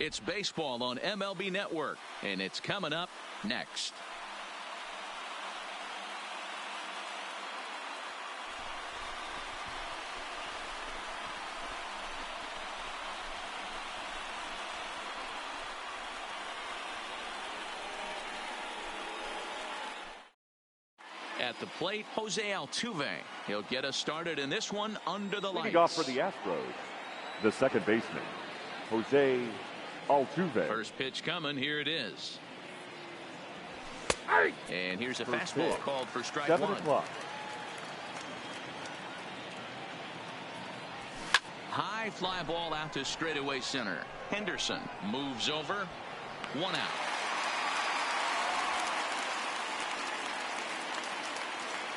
It's baseball on MLB Network, and it's coming up next. At the plate, Jose Altuve. He'll get us started in this one under the lights. Leading off for the Astros, the second baseman, Jose Altuve. First pitch coming. Here it is. And here's a First fastball pitch. called for strike 7 one. o'clock. High fly ball out to straightaway center. Henderson moves over. 1 out.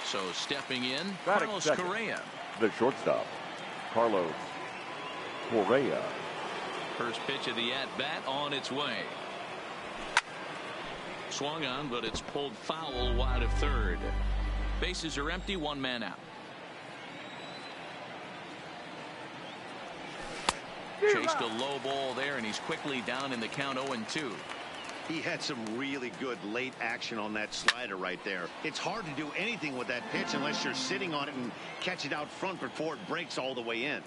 So stepping in, Batting Carlos second, Correa. the shortstop, Carlos Correa. First pitch of the at-bat on its way. Swung on, but it's pulled foul wide of third. Bases are empty, 1 man out. Chased a low ball there, and he's quickly down in the count 0-2. He had some really good late action on that slider right there. It's hard to do anything with that pitch unless you're sitting on it and catch it out front before it breaks all the way in.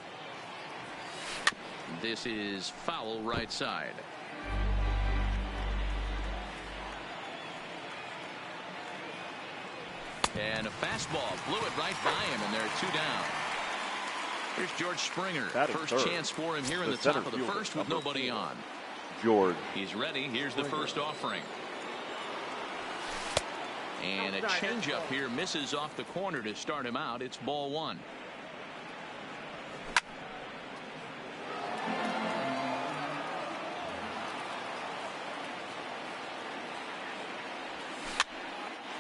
This is foul right side. And a fastball blew it right by him, and there are 2 down. Here's George Springer. First third. chance for him here in the top of the first with nobody on. George. He's ready. Here's the first offering. And a changeup here misses off the corner to start him out. It's ball 1.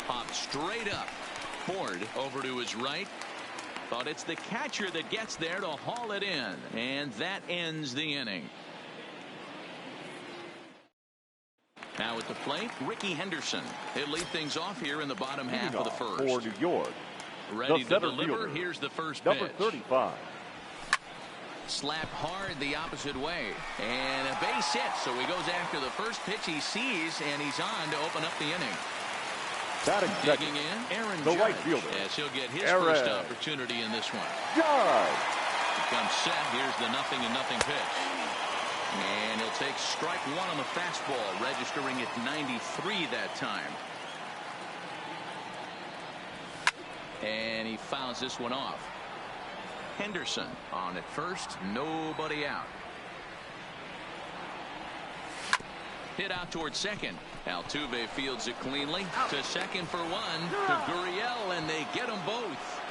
Popped straight up. Ford over to his right. But it's the catcher that gets there to haul it in. And that ends the inning. Now at the plate, Ricky Henderson. He'll lead things off here in the bottom half of the first. For New York, ready the to deliver. fielder, Here's the first number pitch. 35. Slapped hard the opposite way. And a base hit. So he goes after the first pitch he sees, and he's on to open up the inning. Batting Digging second, in, Aaron the Judge. right fielder. Yes, he'll get his Aaron first opportunity in this one. Judge. He comes set. Here's the 0-0 pitch. And he'll take strike 1 on the fastball, registering at 93 that time. And he fouls this one off. Henderson on at first, nobody out. Hit out towards second. Altuve fields it cleanly to second for 1 to Gurriel, and they get them both.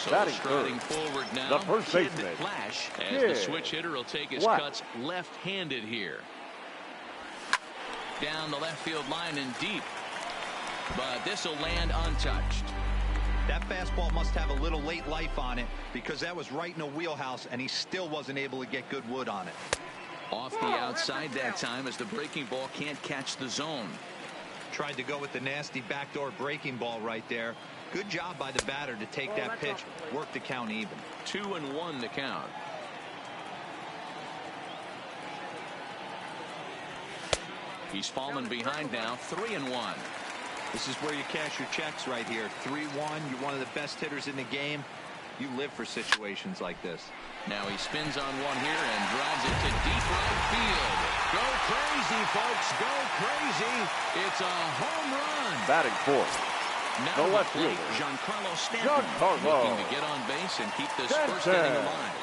So Batting striding third, forward now, the first Kid baseman, Flash, as Kid the switch hitter will take his Flash. cuts left-handed here. Down the left field line and deep, but this will land untouched. That fastball must have a little late life on it, because that was right in the wheelhouse, and he still wasn't able to get good wood on it. Off the outside that time, as the breaking ball can't catch the zone. Tried to go with the nasty backdoor breaking ball right there. Good job by the batter to take that pitch, work the count even. 2-1 to count. He's fallen behind now, 3-1. This is where you cash your checks right here. 3-1, you're one of the best hitters in the game. You live for situations like this. Now he spins on one here and drives it to deep right field. Go crazy, folks. Go crazy. It's a home run. Batting fourth, Now the the left plate, fielder, Giancarlo Stanton, Giancarlo looking to get on base and keep this Stanton. first inning alive.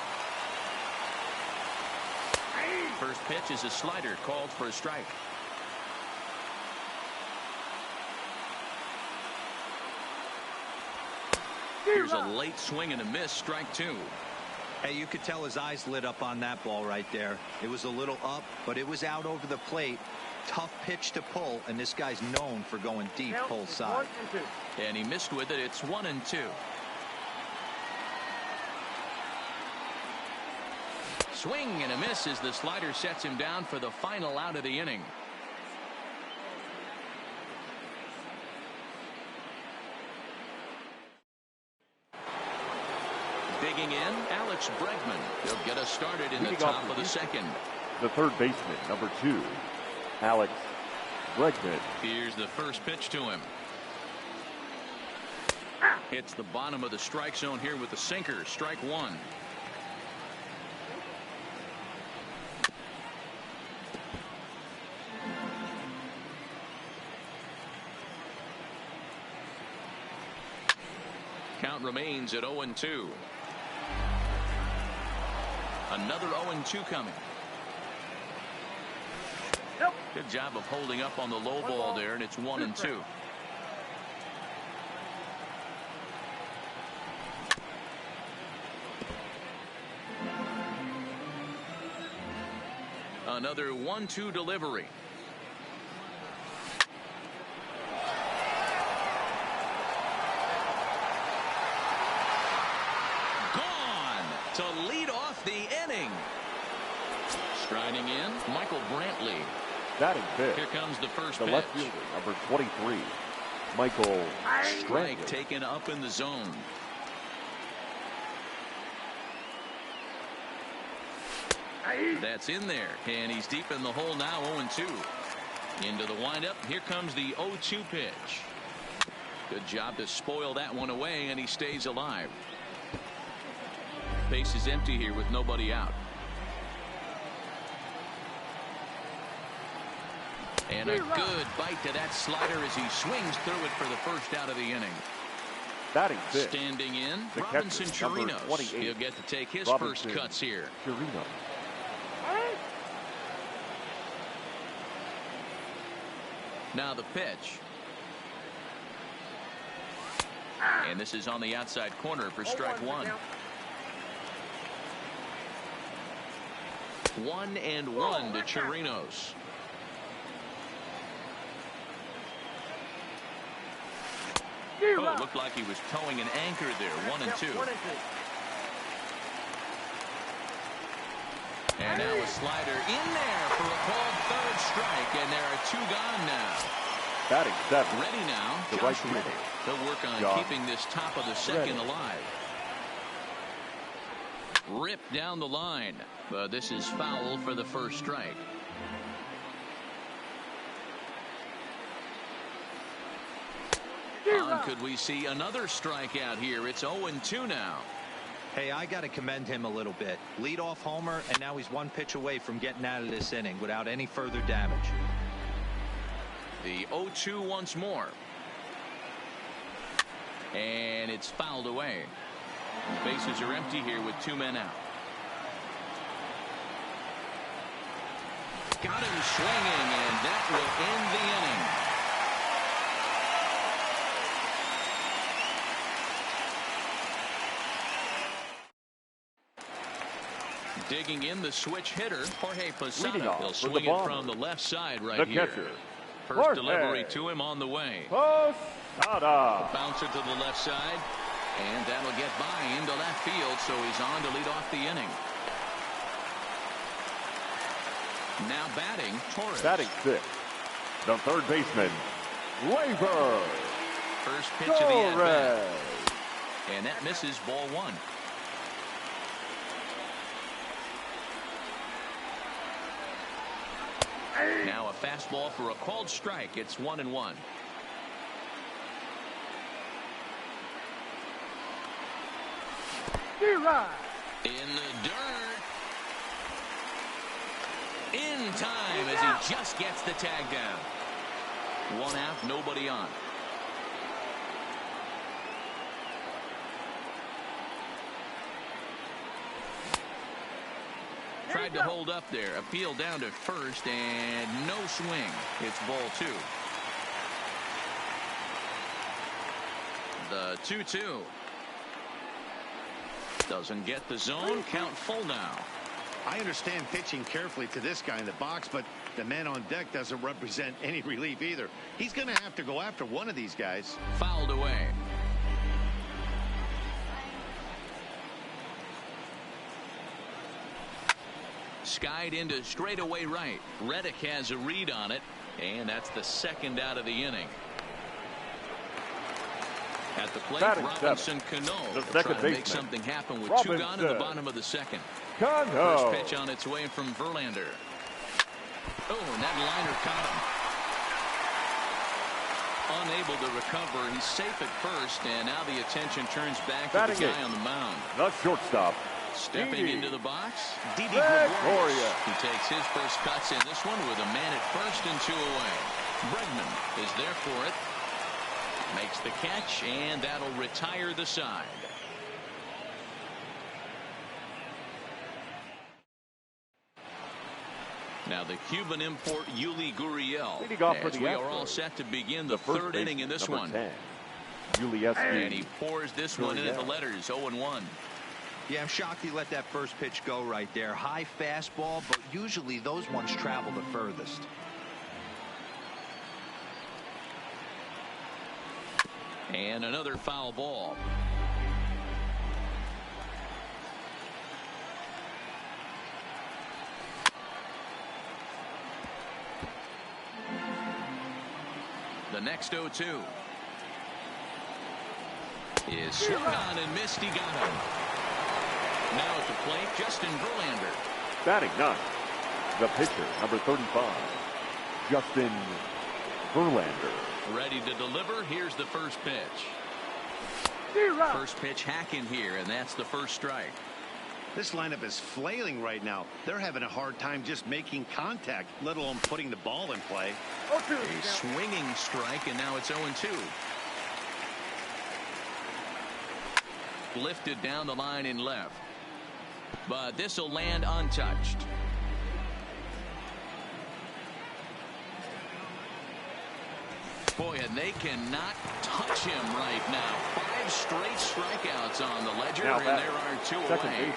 First pitch is a slider called for a strike. Here's a late swing and a miss, strike 2. Hey, you could tell his eyes lit up on that ball right there. It was a little up, but it was out over the plate. Tough pitch to pull, and this guy's known for going deep pull side. And he missed with it. It's 1-2. Swing and a miss as the slider sets him down for the final out of the inning. Digging in, Alex Bregman. He'll get us started in the top of the second. The third baseman, number 2, Alex Bregman. Here's the first pitch to him. Hits the bottom of the strike zone here with the sinker. Strike one. Count remains at 0-2. Another 0-2 coming. Good job of holding up on the low ball there, and it's 1-2. Another 1-2 delivery. Gone to lead off the inning. Striding in, Michael Brantley. Batting fifth. Here comes the first the pitch. left fielder, number 23, Michael Strike Brantley. taken up in the zone. That's in there, and he's deep in the hole now. 0-2. Into the windup. Here comes the 0-2 pitch. Good job to spoil that one away, and he stays alive. Base is empty here with nobody out. And a good bite to that slider as he swings through it for the first out of the inning. Batting fifth. Standing in, the Robinson catcher, number Chirinos. 28, He'll get to take his Robinson first cuts here. Chirinos. Now the pitch. And this is on the outside corner for strike one. 1-1 to Chirinos. Oh, it looked like he was towing an anchor there. 1-2. And now a slider in there for a called third strike, and there are 2 gone now. Batting seventh. Ready now, The Josh right fielder. Reddick. They'll work on Josh keeping this top of the second Reddick. alive. Ripped down the line, but this is foul for the first strike. Could we see another strikeout here? It's 0-2 now. Hey, I got to commend him a little bit. Leadoff homer, and now he's one pitch away from getting out of this inning without any further damage. The 0-2 once more. And it's fouled away. Bases are empty here with 2 men out. Got him swinging, and that will end the inning. Digging in the switch hitter, Jorge Posada. He'll swing it from the left side right here. Catcher, First Jorge delivery to him on the way. Posada. Bouncer to the left side, and that'll get by into left field, so he's on to lead off the inning. Now batting, Torres. Batting fifth. The third baseman, Labor. First pitch of the at-bat. And that misses, ball one. Now a fastball for a called strike. It's 1-1. In the dirt. In time as he just gets the tag down. 1 out, nobody on. Tried to hold up there. Appeal down to first, and no swing. It's ball 2. The 2-2. Doesn't get the zone. Count full now. I understand pitching carefully to this guy in the box, but the man on deck doesn't represent any relief either. He's going to have to go after one of these guys. Fouled away. Skied into straightaway right. Reddick has a read on it, and that's the second out of the inning. At the plate, Batting Robinson seventh. Cano The will second try to make baseman. something happen with Robinson. 2 gone in the bottom of the second. Cano. First pitch on its way from Verlander. Oh, and that liner caught him. Unable to recover. He's safe at first, and now the attention turns back to the guy on the mound. The shortstop. Stepping into the box, Didi Gregorius. Gregorius. He takes his first cuts in this one with a man at first and 2 away. Bregman is there for it. Makes the catch, and that'll retire the side. Now the Cuban import Yuli Gurriel, as we are all set to begin the third inning in this one. 10. And he pours this one in at the letters, 0-1. Yeah, I'm shocked he let that first pitch go right there. High fastball, but usually those ones travel the furthest. And another foul ball. The next 0-2 is swung on and missed. He got him. Now at the plate, Justin Verlander. Batting ninth, the pitcher, number 35, Justin Verlander. Ready to deliver. Here's the first pitch. First pitch hacking here, and that's the first strike. This lineup is flailing right now. They're having a hard time just making contact, let alone putting the ball in play. A swinging strike, and now it's 0-2. Lifted down the line in left, but this will land untouched. Boy, and they cannot touch him right now. 5 straight strikeouts on the ledger, and there are 2 away.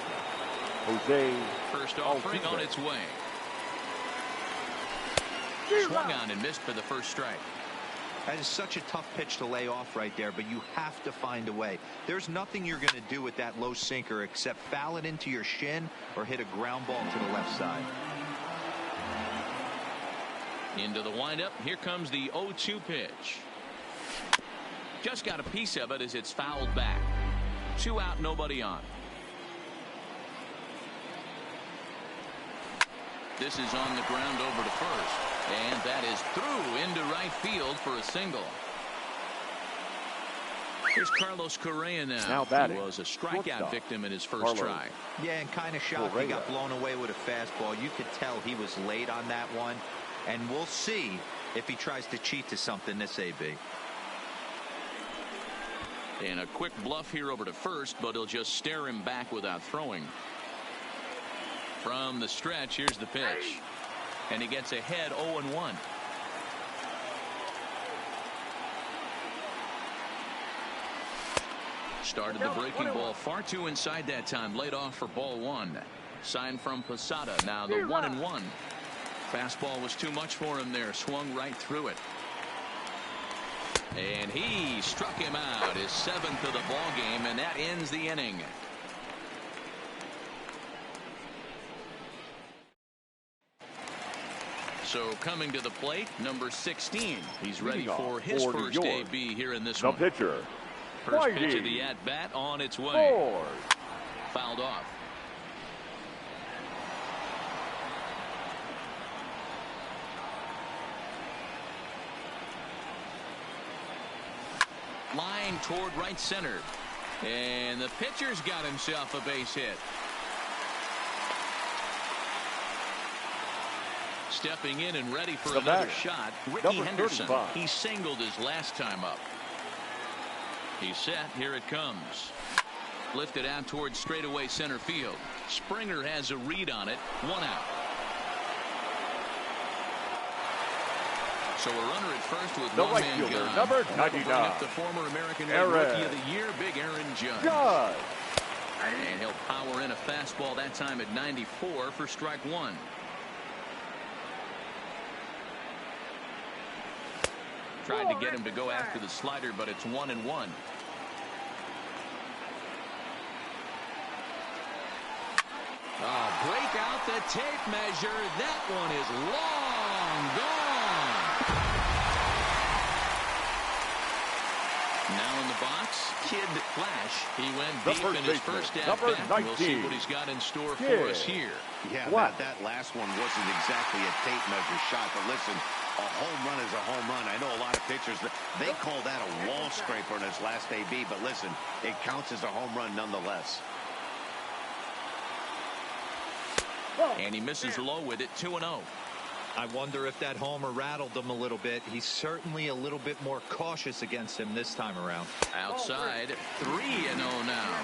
Jose First offering on its way. Swung on and missed for the first strike. That is such a tough pitch to lay off right there, but you have to find a way. There's nothing you're going to do with that low sinker except foul it into your shin or hit a ground ball to the left side. Into the windup. Here comes the 0-2 pitch. Just got a piece of it as it's fouled back. 2 out, nobody on. This is on the ground over to first, and that is through into right field for a single. Here's Carlos Correa now. He was a strikeout victim in his first try. Yeah, and kind of shocked he got blown away with a fastball. You could tell he was late on that one, and we'll see if he tries to cheat to something this AB. And a quick bluff here over to first, but he'll just stare him back without throwing. From the stretch, here's the pitch. And he gets ahead 0-1. Started the breaking ball far too inside that time. Laid off for ball 1. Sign from Posada. Now the 1-1. Fastball was too much for him there. Swung right through it. And he struck him out. His 7th of the ball game, and that ends the inning. So coming to the plate, number 16. He's ready for his first AB here in this one. The pitcher. First pitch of the at-bat on its way. Fouled off. Line toward right center. And the pitcher's got himself a base hit. Stepping in and ready for another shot, Ricky Henderson. He singled his last time up. He's set. Here it comes. Lifted out towards straightaway center field. Springer has a read on it. 1 out. So a runner at first with the 1 man right fielder, gone. number 99. The former American League Rookie of the Year, Big Aaron Judge. And he'll power in a fastball that time at 94 for strike 1. Tried to get him to go after the slider, but it's 1-1. Break out the tape measure. That one is long gone. Now in the box, Kid Flash. He went The deep in his first at bat. We'll see what he's got in store for us here. Yeah, that last one wasn't exactly a tape measure shot, but listen, a home run is a home run. I know a lot of pitchers, they call that a wall scraper in its last AB, but listen, it counts as a home run nonetheless. And he misses low with it, 2-0. I wonder if that homer rattled him a little bit. He's certainly a little bit more cautious against him this time around. Outside, 3-0 now.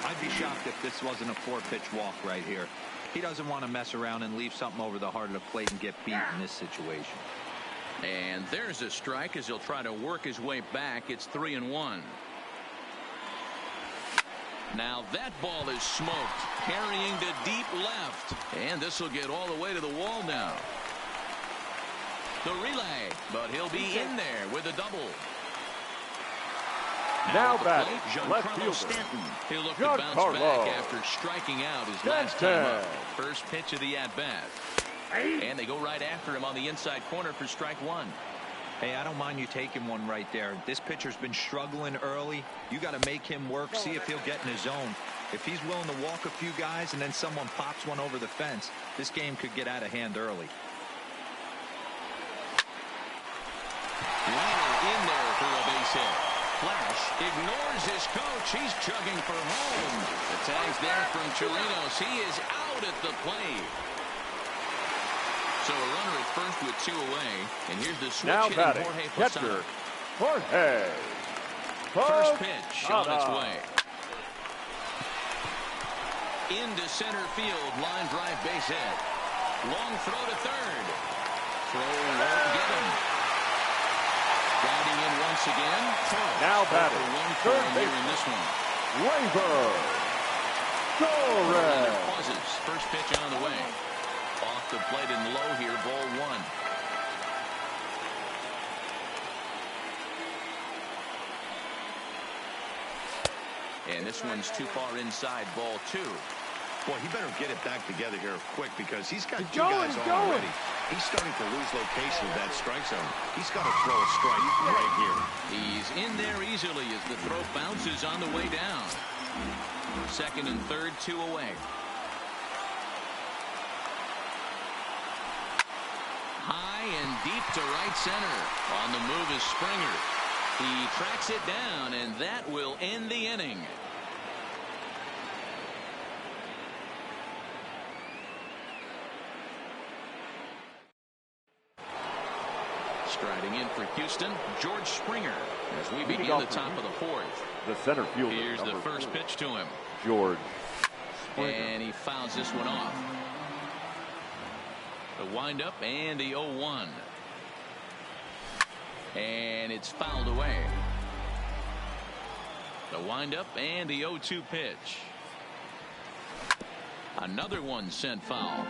I'd be shocked if this wasn't a 4-pitch walk right here. He doesn't want to mess around and leave something over the heart of the plate and get beat in this situation. And there's a strike as he'll try to work his way back. It's 3-1. Now that ball is smoked, carrying to deep left. And this will get all the way to the wall now. The relay, but he'll be in there with a double. Now batting, left Giancarlo fielder. Stanton. He'll look to bounce back after striking out his last time up. First pitch of the at-bat. And they go right after him on the inside corner for strike one. Hey, I don't mind you taking one right there. This pitcher's been struggling early. You got to make him work, see if he'll get in his zone. If he's willing to walk a few guys and then someone pops one over the fence, this game could get out of hand early. Liner in there for a base hit. Flash ignores his coach. He's chugging for home. The tag's there from Chirinos. He is out at the plate. So a runner at first with 2 away. And here's the switch Now hitting batting, Jorge catcher, Posada. Jorge. First pitch on its way. Into center field. Line drive base hit. Long throw to third. Throw won't get him. Riding in once again. Now batting, third here in this one. Labor. Torres. Pauses. First pitch on the way. Off the plate and low here. Ball one. And this one's too far inside. Ball two. Boy, he better get it back together here quick because he's got two guys on already. He's starting to lose location of that strike zone. He's got to throw a strike right here. He's in there easily as the throw bounces on the way down. Second and third, 2 away. High and deep to right center. On the move is Springer. He tracks it down, and that will end the inning. Striding in for Houston, George Springer, as we begin the top of the fourth. The center fielder. Here's the first pitch to him. George Springer. And he fouls this one off. The windup and the 0-1. And it's fouled away. The windup and the 0-2 pitch. Another one sent foul.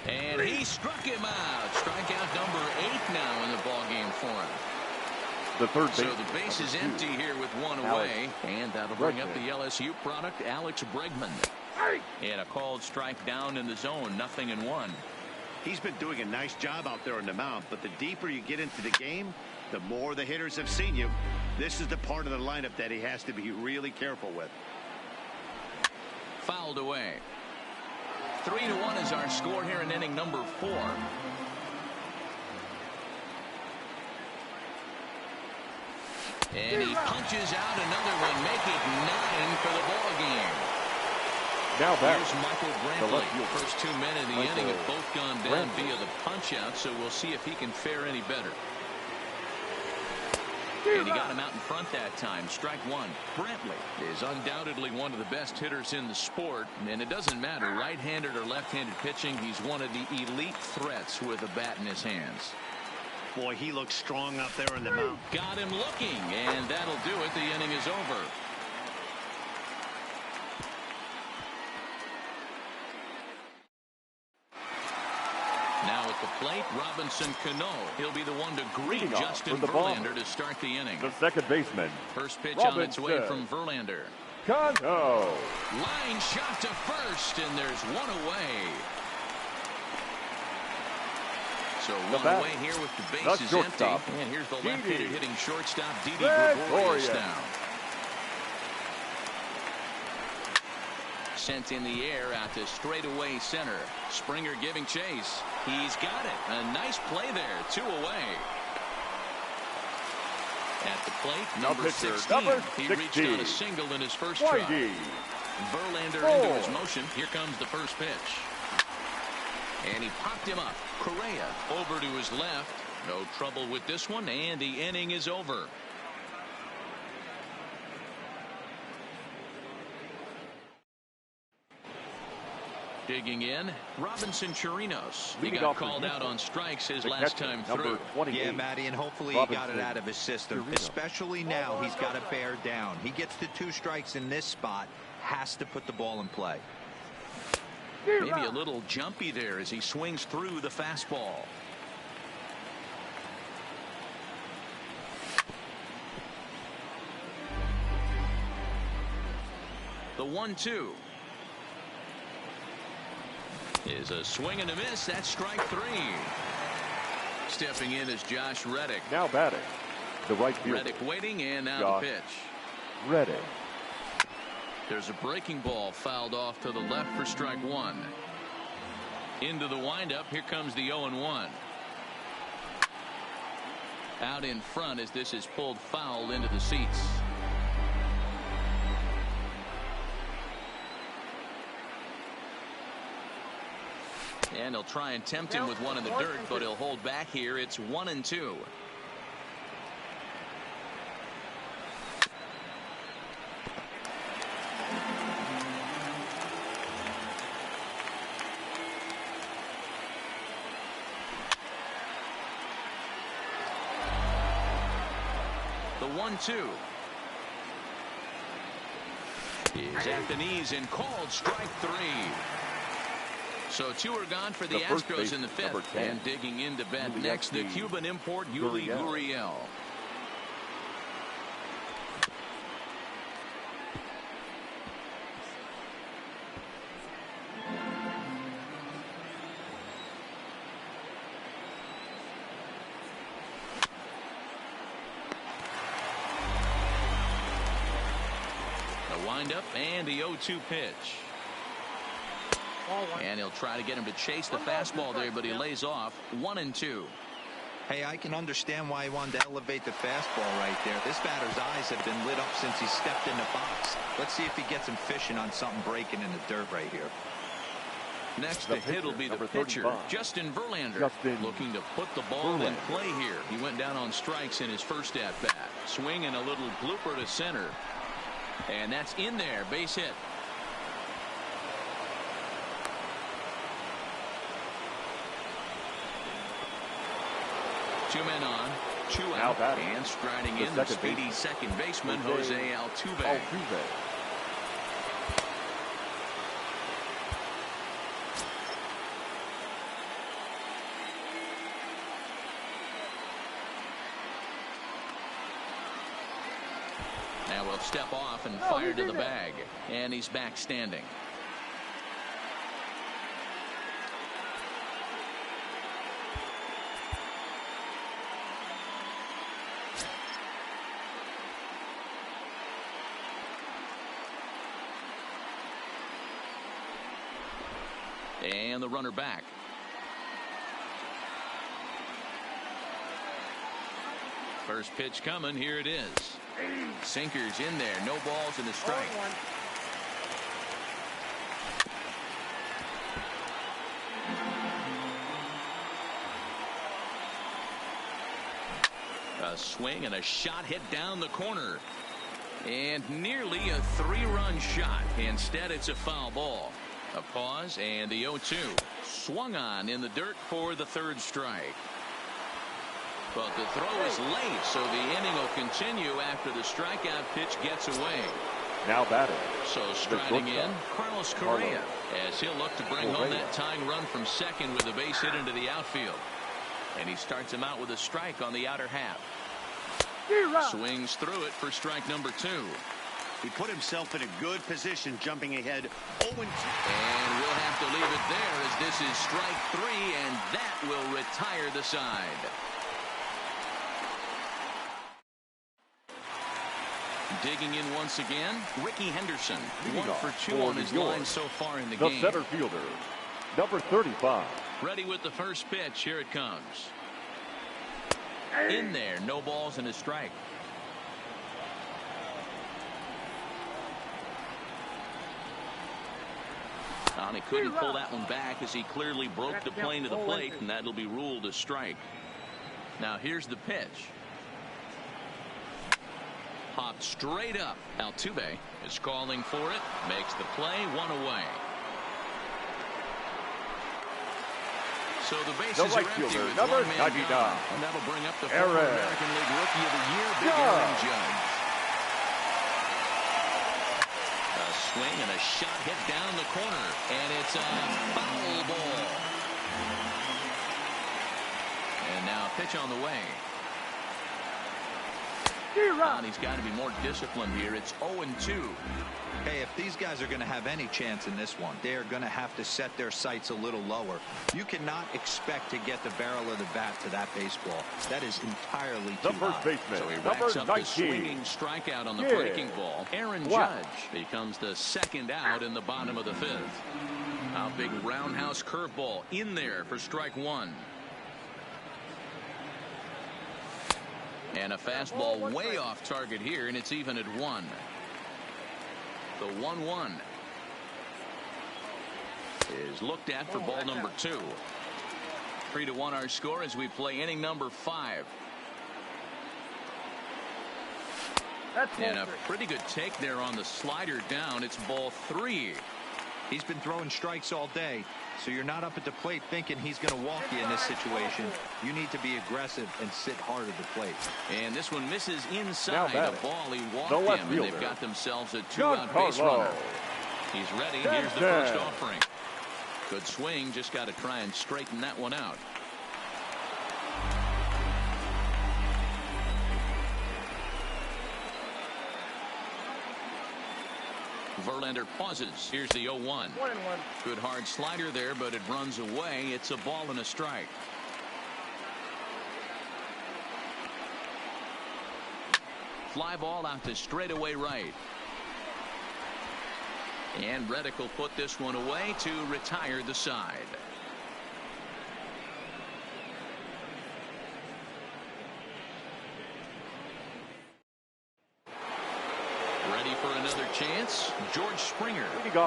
And he struck him out. Strikeout number 8 now in the ballgame for him. The third base. So the base is empty here with one away. And that'll bring up the LSU product, Alex Bregman. And a called strike down in the zone, 0-1. He's been doing a nice job out there on the mound, but the deeper you get into the game, the more the hitters have seen you. This is the part of the lineup that he has to be really careful with. Fouled away. 3-1 is our score here in inning number 4. And he punches out another one, make it 9 for the ball game. Now back. Here's Michael Brantley. First 2 men in the inning have both gone down via the punch out, so we'll see if he can fare any better. And he got him out in front that time. Strike one. Brantley is undoubtedly one of the best hitters in the sport, and it doesn't matter right-handed or left-handed pitching. He's one of the elite threats with a bat in his hands. Boy, he looks strong out there in the mound. Got him looking, and that'll do it. The inning is over. Now at the plate, Robinson Cano. He'll be the one to greet Justin Verlander to start the inning. The second baseman. First pitch on its way from Verlander. Cano. Line shot to first, and there's one away. So one away here with the bases empty. And here's the left-handed hitting shortstop, Didi Gregorius down. Sent in the air out to straightaway center. Springer giving chase. He's got it. A nice play there. 2 away. At the plate, number 16. He reached on a single in his first try. Verlander into his motion. Here comes the first pitch. And he popped him up. Correa over to his left. No trouble with this one, and the inning is over. Digging in, Robinson Chirinos. He got called out on strikes his last time through. Yeah, Matty, and hopefully he got it out of his system. Especially now, he's got to bear down. He gets to 2 strikes in this spot. Has to put the ball in play. Maybe a little jumpy there as he swings through the fastball. The 1-2 is a swing and a miss. That's strike 3. Stepping in is Josh Reddick. Now batting, the right fielder. Reddick waiting, and now the pitch. Reddick. There's a breaking ball fouled off to the left for strike 1. Into the windup. Here comes the 0-1. Out in front as this is pulled foul into the seats. And he'll try and tempt him with one in the dirt, but he'll hold back here. It's 1-2. The 1-2 is at the knees and called strike 3. So 2 are gone for the Astros in the 5th. And digging into bat next, the Cuban import, Yuli Gurriel. The windup and the 0-2 pitch. And he'll try to get him to chase the fastball there, but he lays off. 1-2. Hey, I can understand why he wanted to elevate the fastball right there. This batter's eyes have been lit up since he stepped in the box. Let's see if he gets him fishing on something breaking in the dirt right here. Next to hit will be the pitcher, Justin Verlander, looking to put the ball in play here. He went down on strikes in his first at-bat. Swing and a little blooper to center. And that's in there, base hit. 2 men on, 2 out, and striding in the speedy second baseman, Jose Altuve. Now we'll step off and fire to the bag, and he's back standing. And the runner back. First pitch coming. Here it is. Sinkers in there. No balls in the strike. A swing and a shot hit down the corner. And nearly a 3-run shot. Instead, it's a foul ball. A pause and the 0-2 swung on in the dirt for the 3rd strike. But the throw is late, so the inning will continue after the strikeout pitch gets away. Now batting. So striding in, Carlos Correa, as he'll look to bring home that tying run from second with a base hit into the outfield. And he starts him out with a strike on the outer half. Swings through it for strike number 2. He put himself in a good position, jumping ahead 0-2. And we'll have to leave it there as this is strike 3, and that will retire the side. Digging in once again, Ricky Henderson. 1 for 2 on his line so far in the game. The center fielder, number 35. Ready with the first pitch. Here it comes. In there, no balls and a strike. And he couldn't pull that one back as he clearly broke the plane to the plate, and that'll be ruled a strike. Now here's the pitch. Popped straight up. Altuve is calling for it. Makes the play. 1 away. So the bases are empty with number 1 man 99. gone. And that'll bring up the former American League Rookie of the Year, Big Aaron Judge. A swing and a shot hit down the corner, and it's a foul ball. And now a pitch on the way. And he's got to be more disciplined here. It's 0-2. Hey, if these guys are going to have any chance in this one, they are going to have to set their sights a little lower. You cannot expect to get the barrel of the bat to that baseball. That is entirely too high. First baseman, So he number racks up 19. the swinging strikeout on the breaking ball. Aaron Judge becomes the second out in the bottom of the 5th. A big roundhouse curveball in there for strike 1. And a fastball way off target here, and it's even at 1. The 1-1 is looked at for ball number 2. 3-1 our score as we play inning number 5. And a pretty good take there on the slider down. It's ball 3. He's been throwing strikes all day, so you're not up at the plate thinking he's going to walk you in this situation. You need to be aggressive and sit hard at the plate. And this one misses inside a ball. He walked him, and they've got themselves a 2-out base runner. He's ready. Here's the first offering. Good swing. Just got to try and straighten that one out. Verlander pauses. Here's the 0-1. Good hard slider there, but it runs away. It's a ball and a strike. Fly ball out to straightaway right. And Reddick will put this one away to retire the side. Ready for another chance. George Springer.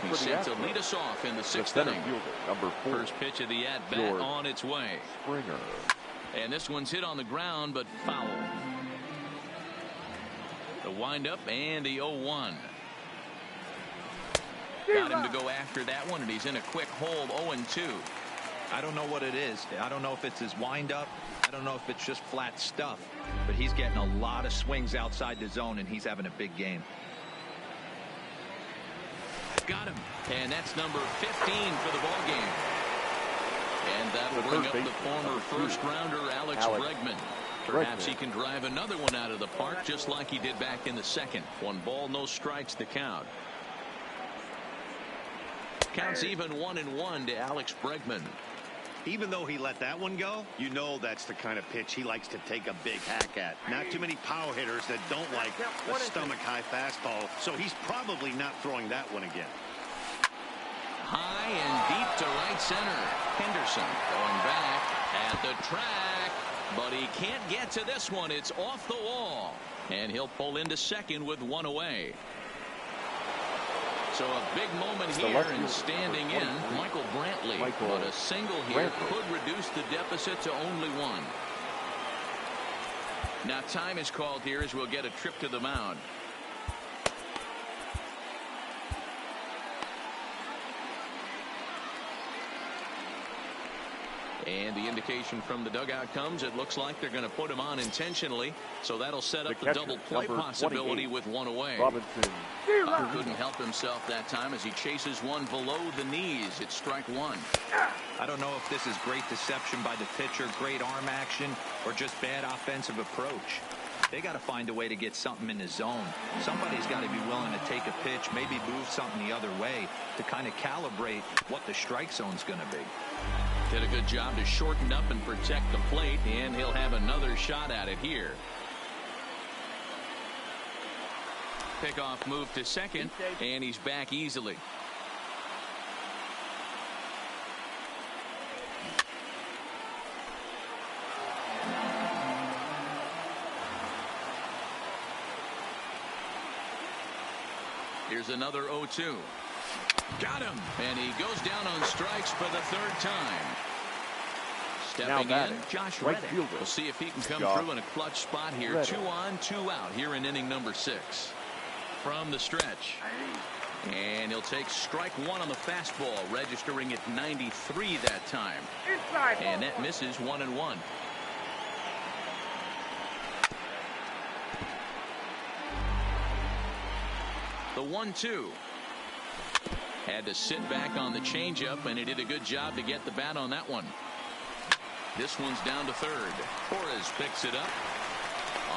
He's set to lead us off in the 6th inning. Number 4. First pitch of the at-bat on its way. Springer. And this one's hit on the ground, but foul. The windup and the 0-1. Got him to go after that one, and he's in a quick hold. 0-2. I don't know what it is. I don't know if it's his windup. I don't know if it's just flat stuff. But he's getting a lot of swings outside the zone, and he's having a big game. Got him. And that's number 15 for the ball game. And that will bring up the former first-rounder Alex Bregman. Perhaps he can drive another one out of the park just like he did back in the 2nd. 1 ball, no strikes the count. Counts even 1-1 to Alex Bregman. Even though he let that one go, you know that's the kind of pitch he likes to take a big hack at. Not too many power hitters that don't like a stomach-high fastball, so he's probably not throwing that one again. High and deep to right center. Henderson going back at the track, but he can't get to this one. It's off the wall, and he'll pull into 2nd with 1 away. So a big moment here, and standing in Michael Brantley. But a single here could reduce the deficit to only 1. Now time is called here as we'll get a trip to the mound. And the indication from the dugout comes, it looks like they're going to put him on intentionally. So that'll set up the double play possibility with 1 away. Couldn't help himself that time as he chases one below the knees. It's strike 1. I don't know if this is great deception by the pitcher, great arm action, or just bad offensive approach. They got to find a way to get something in the zone. Somebody's got to be willing to take a pitch, maybe move something the other way to kind of calibrate what the strike zone's going to be. Did a good job to shorten up and protect the plate, and he'll have another shot at it here. Pickoff move to second, and he's back easily. Here's another 0-2. Got him, and he goes down on strikes for the third time. Stepping in, Josh Reddick. We'll see if he can come through in a clutch spot here. Reddick. 2 on, 2 out here in inning number 6. From the stretch. And he'll take strike 1 on the fastball, registering at 93 that time. And that misses 1-1. The 1-2. Had to sit back on the changeup, and he did a good job to get the bat on that one. This one's down to third. Torres picks it up.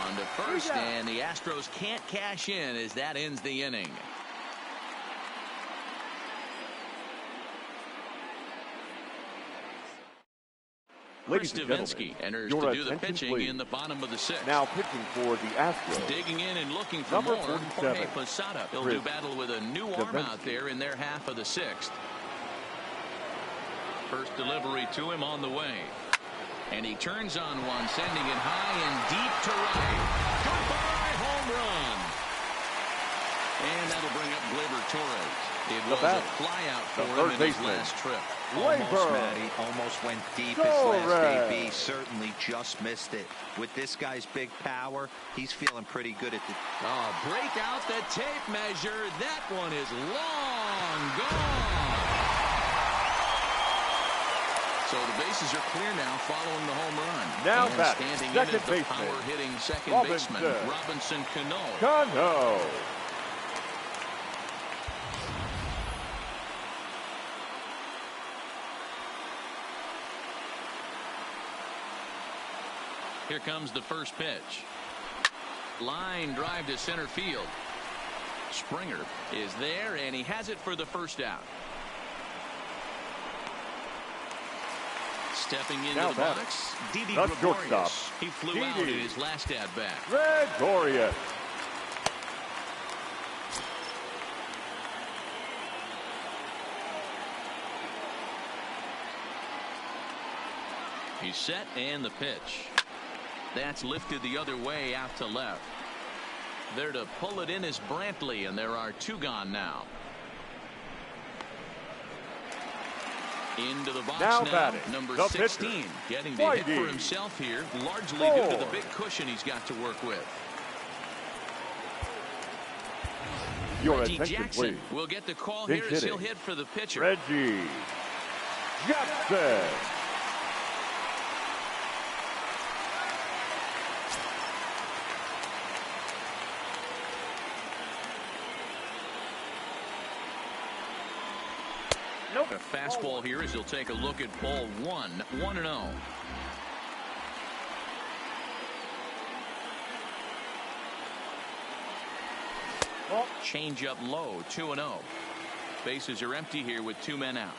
On to first, and the Astros can't cash in as that ends the inning. Ladies and gentlemen, enters to do the pitching please. In the bottom of the 6th. Now pitching for the Astros. Digging in and looking for more. Jorge Posada. He'll do battle with a new arm out there in their half of the 6th. First delivery to him on the way. And he turns on one, sending it high and deep to right. Goodbye, home run. And that'll bring up Gleyber Torres. It was a flyout for him in his last trip. Almost, Matty. Almost went deep his last AB. Certainly just missed it. With this guy's big power, he's feeling pretty good at the... Oh, break out the tape measure. That one is long gone. So the bases are clear now following the home run. Now and back, standing in second as the baseman. power-hitting second baseman, Robinson Cano. Here comes the first pitch. Line drive to center field. Springer is there, and he has it for the first out. Stepping into the box, Didi Gregorius. He flew out in his last at-bat. Gregorius. He's set, and the pitch. That's lifted the other way out to left. There to pull it in is Brantley, and there are 2 gone now. Into the box now number 16. Pitcher. Getting to hit for himself here, largely due to the big cushion he's got to work with. Reggie Jackson will get the call here as he'll hit for the pitcher. Reggie Jackson. A fastball here as he'll take a look at ball 1, 1-0. Change up low, 2-0. Bases are empty here with 2 men out.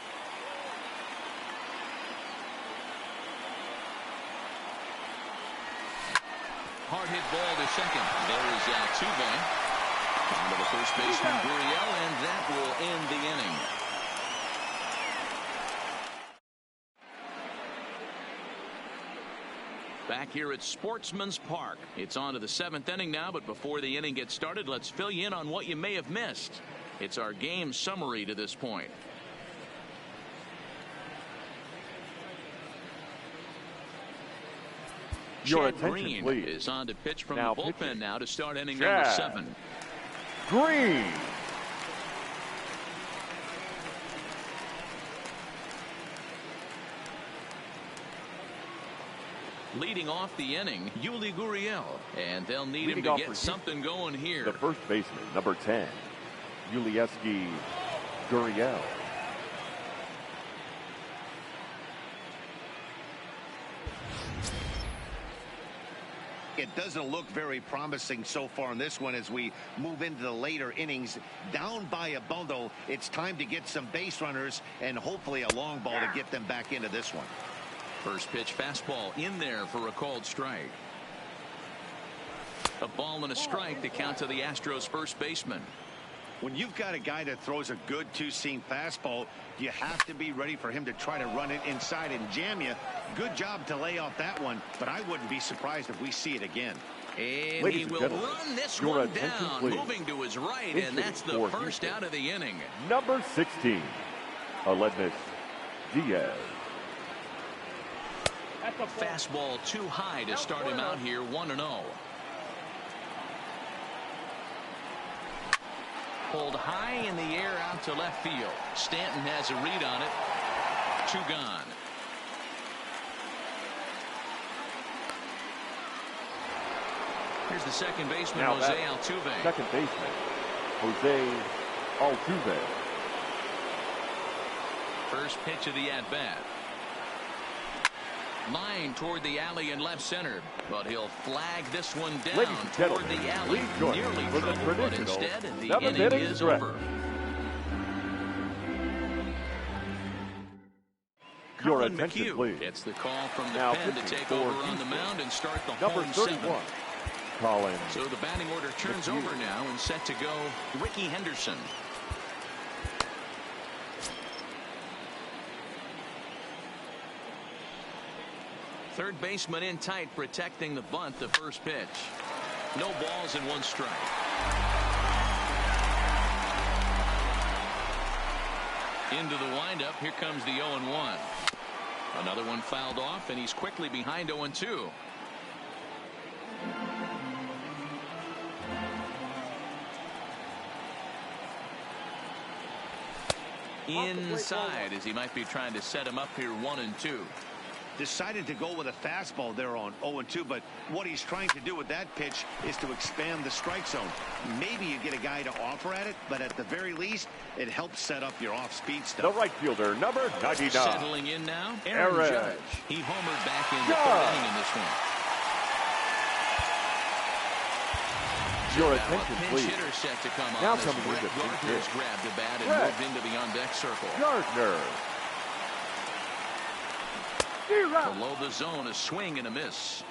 Hard hit ball to second. There is Altuve. On to the first baseman, Gurriel, and that will end the inning. Back here at Sportsman's Park. It's on to the 7th inning now, but before the inning gets started, let's fill you in on what you may have missed. It's our game summary to this point. Chad Green is on to pitch from the bullpen now to start inning number 7. Green. Leading off the inning, Yuli Gurriel, and they'll need him to get something going here. The first baseman, number 10, Yuli Gurriel. It doesn't look very promising so far in this one as we move into the later innings. Down by a bundle, it's time to get some base runners and hopefully a long ball to get them back into this one. First pitch fastball in there for a called strike. A ball and a strike to count to the Astros first baseman. When you've got a guy that throws a good two-seam fastball, you have to be ready for him to try to run it inside and jam you. Good job to lay off that one, but I wouldn't be surprised if we see it again. And Ladies he and will gentlemen, run this your one attention, down, please. moving to his right, Into and that's the for first Houston. out of the inning. Number 16, Aledmus Diaz. Fastball too high to start him out here 1-0. Pulled high in the air out to left field. Stanton has a read on it. 2 gone. Here's the second baseman, Now Jose Altuve. Second baseman, Jose Altuve. First pitch of the at-bat. Line toward the alley in left center, but he'll flag this one down Ladies and toward gentlemen, the alley. please join Nearly us for the trouble, but traditional instead the 7th inning inning is stretch. over. Your Colin attention, McHugh please. gets the call from the Now pen to pitching take for over on the Houston, mound and start the number home 31, seventh. Colin. So the batting order turns McHugh. over now and set to go Ricky Henderson. Third baseman in tight, protecting the bunt, the first pitch. No balls and 1 strike. Into the windup. Here comes the 0-1. Another one fouled off, and he's quickly behind 0-2. Inside, as he might be trying to set him up here 1-2. Decided to go with a fastball there on 0-2, but what he's trying to do with that pitch is to expand the strike zone. Maybe you get a guy to offer at it, but at the very least, it helps set up your off-speed stuff. The right fielder, number 99. Settling in now, Aaron Judge. He homered back in the 3rd inning in this one. Your Now attention, a pinch please. hitter set to come Now on as coming Brett into pinch Gardner's hit. grabbed the bat and Brett moved into the on-deck circle. Gardner. Below the zone, a swing and a miss.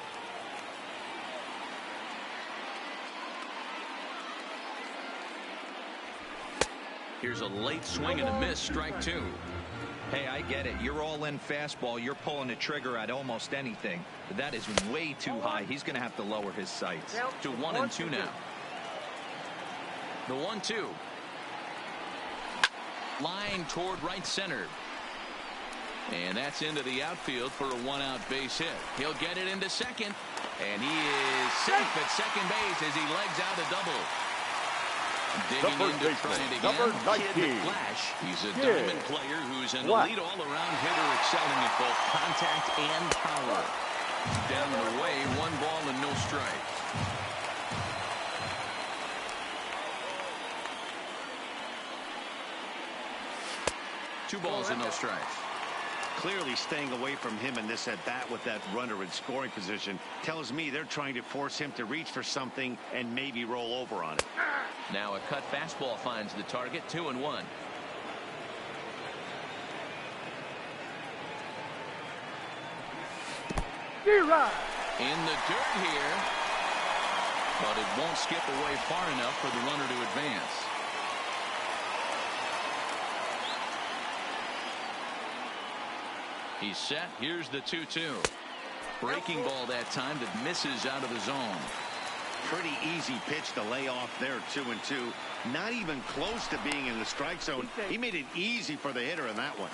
Here's a late swing and a miss, strike 2. Hey, I get it. You're all in fastball. You're pulling the trigger at almost anything. But that is way too high. He's going to have to lower his sights. To 1-2 now. The 1-2. Line toward right center. And that's into the outfield for a 1-out base hit. He'll get it into second. And he is safe at second base as he legs out a double. Digging in to try it again. Number 19. Kid Flash. He's a Kid diamond player who's an Flash. elite all-around hitter, excelling at both contact and power. Down and away, 1 ball and no strike. Two balls and no strikes. Clearly staying away from him in this at-bat with that runner in scoring position tells me they're trying to force him to reach for something and maybe roll over on it. Now a cut fastball finds the target, 2-1. In the dirt here, but it won't skip away far enough for the runner to advance. He's set. Here's the 2-2. Breaking ball that time that misses out of the zone. Pretty easy pitch to lay off there, 2-2. Not even close to being in the strike zone. He made it easy for the hitter in that one.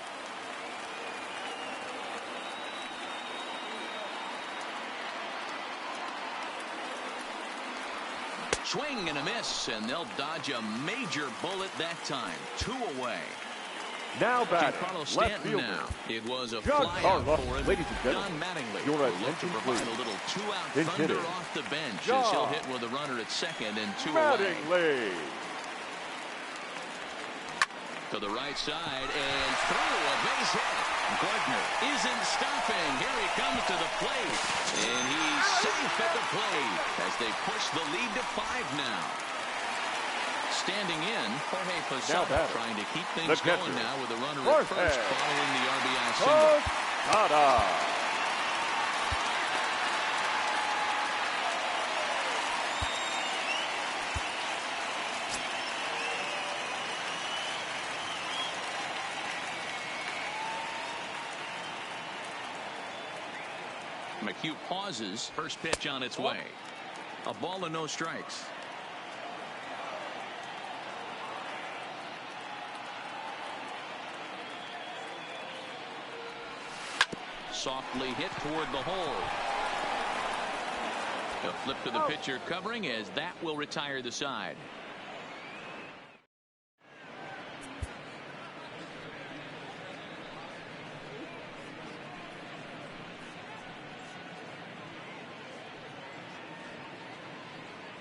Swing and a miss, and they'll dodge a major bullet that time. 2 away. Now batting, Carlos left Stanton fielder. now. It was a John fly out Carlos. for him. Ladies and gentlemen, John Mattingly your will look to attention, provide please. a little 2-out Pinch thunder hitter. off the bench John as he'll hit with a runner at second and 2 away. Mattingly. To the right side and through a base hit. Gardner isn't stopping. Here he comes to the plate. And he's safe at the plate as they push the lead to 5 now. Standing in, frankjfUSA trying to keep things going now with a runner at first following the RBI single. McHugh pauses. First pitch on its way. A ball and no strikes. Softly hit toward the hole. A flip to the pitcher covering as that will retire the side.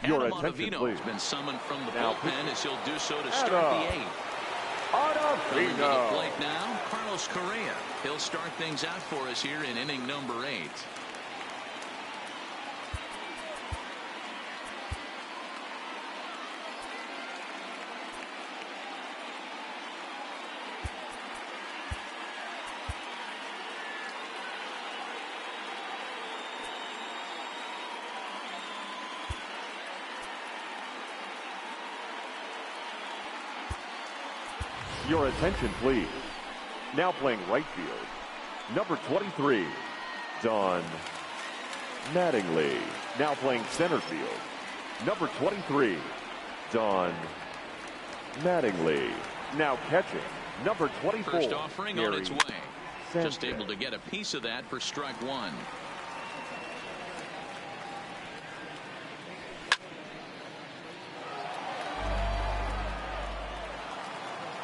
Your attention, please. Has been summoned from the bullpen as he'll do so to start the 8th. Coming to the plate now, Carlos Correa. He'll start things out for us here in inning number 8. Your attention, please. Now playing right field, number 23, Don Mattingly. Now playing center field, number 23, Don Mattingly. Now catching, number 24. First offering on its way. Just able to get a piece of that for strike 1.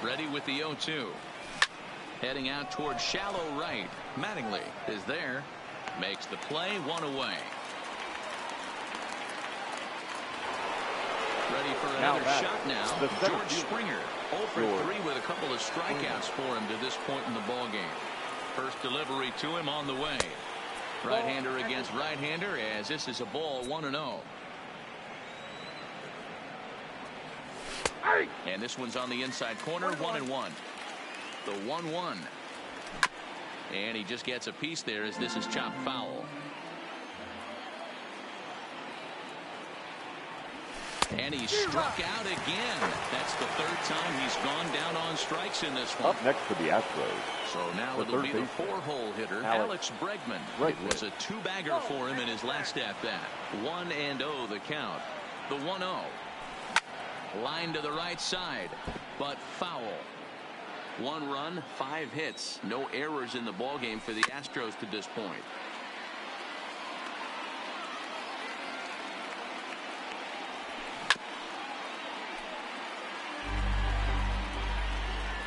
Ready with the 0-2. Heading out towards shallow right. Mattingly is there. Makes the play, 1 away. Ready for another shot now. George Springer 0 for 3 with a couple of strikeouts for him to this point in the ball game. First delivery to him on the way. Right-hander against right-hander as this is a ball, 1-0. And this one's on the inside corner, 1-1. The 1-1. And he just gets a piece there as this is chopped foul. And he struck out again. That's the 3rd time he's gone down on strikes in this one. Up next for the Astros. So now it'll be the 4-hole hitter, Alex Bregman. It was a 2-bagger for him in his last at-bat. 1-0 the count. The 1-0. Line to the right side, but foul. 1 run, 5 hits. No errors in the ballgame for the Astros to this point.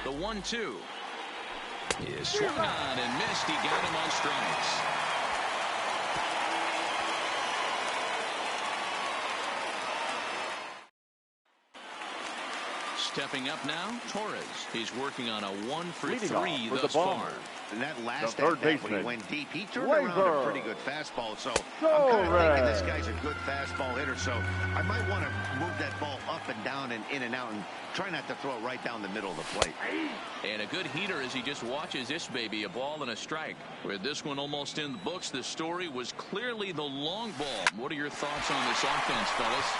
The 1-2 is swung on and missed. He got him on strikes. Stepping up now, Torres. He's working on a 1 for 3 thus far. And that last at bat when he went deep, he turned around a pretty good fastball. So I'm kind of thinking this guy's a good fastball hitter. So I might want to move that ball up and down and in and out and try not to throw it right down the middle of the plate. And a good heater as he just watches this baby, a ball and a strike. With this one almost in the books, the story was clearly the long ball. What are your thoughts on this offense, fellas?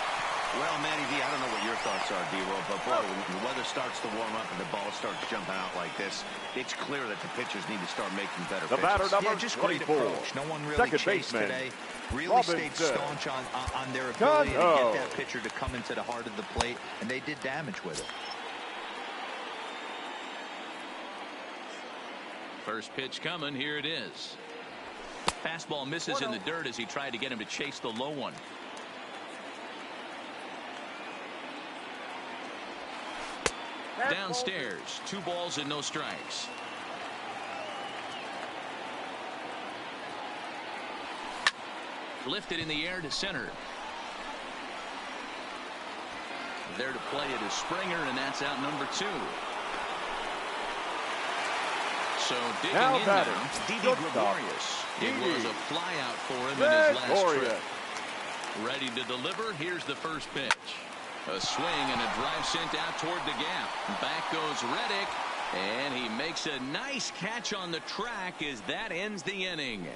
Well, Manny V, I don't know what your thoughts are, D-Roll, but boy, when the weather starts to warm up and the ball starts jumping out like this, it's clear that the pitchers need to start making better pitches. The batter number just 24. Great approach. No one really chased today. Really stayed staunch on their ability to get that pitcher to come into the heart of the plate, and they did damage with it. First pitch coming. Here it is. Fastball misses in the dirt as he tried to get him to chase the low one. Downstairs, 2 balls and no strikes. Lifted in the air to center. There to play it is Springer, and that's out number 2. So digging Now in batting, now, Didi shortstop, Gregorius. It Didi. was a fly out for him in his last Gregorius. trip. Ready to deliver. Here's the first pitch. A swing and a drive sent out toward the gap. Back goes Reddick, and he makes a nice catch on the track as that ends the inning.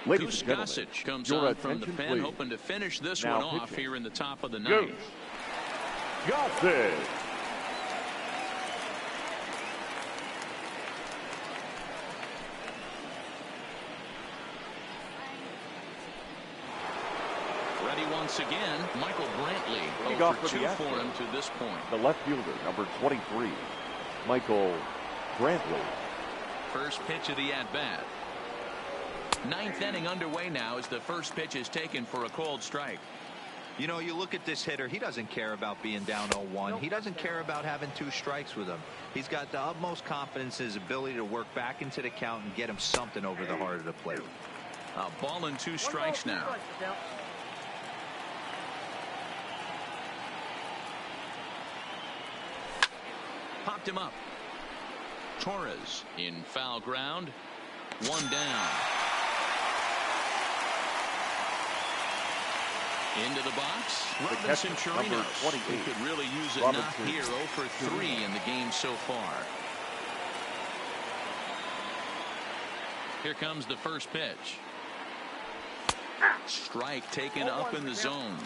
Ladies and gentlemen, Gossage comes your on from the attention, pen, please. hoping to finish this Now one off pitching. here in the top of the Goose. ninth. Gossage. Ready once again, Michael Brantley. Leading 0 off for for 2 the for Astros. him to this point. The left fielder, number 23, Michael Brantley. First pitch of the at-bat. Ninth inning underway now as the first pitch is taken for a called strike. You know, you look at this hitter, he doesn't care about being down 0-1. He doesn't care about having 2 strikes with him. He's got the utmost confidence in his ability to work back into the count and get him something over the heart of the plate. A ball and 2 strikes now. Popped him up. Torres in foul ground. 1 down. Into the box. Robinson catcher, number Chirinos. 28. He could really use a Robinson knock here. 0 for 3 in the game so far. Here comes the first pitch. Strike taken up in the zone.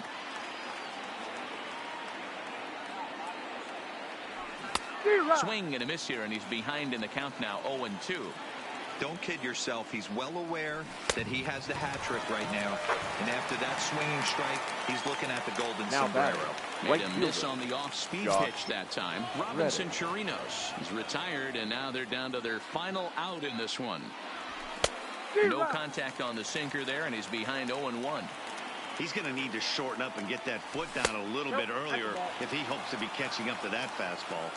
Swing and a miss here, and he's behind in the count now, 0-2. Don't kid yourself. He's well aware that he has the hat trick right now. And after that swinging strike, he's looking at the golden Now sombrero. batting, Made right a fielder, miss on the off-speed Josh pitch that time. Robinson Chirinos is retired, and now they're down to their final out in this one. No contact on the sinker there, and he's behind 0-1. He's going to need to shorten up and get that foot down a little bit earlier if he hopes to be catching up to that fastball.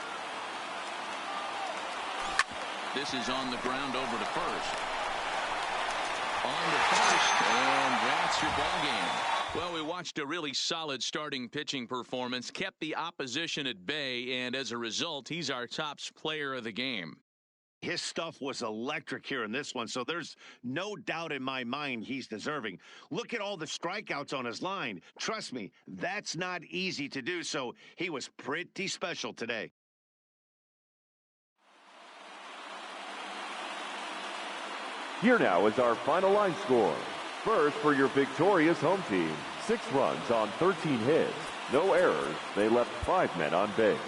This is on the ground over to first. On to first, and that's your ball game. Well, we watched a really solid starting pitching performance, kept the opposition at bay, and as a result, he's our top player of the game. His stuff was electric here in this one, so there's no doubt in my mind he's deserving. Look at all the strikeouts on his line. Trust me, that's not easy to do, so he was pretty special today. Here now is our final line score. First, for your victorious home team, 6 runs on 13 hits. No errors. They left 5 men on base.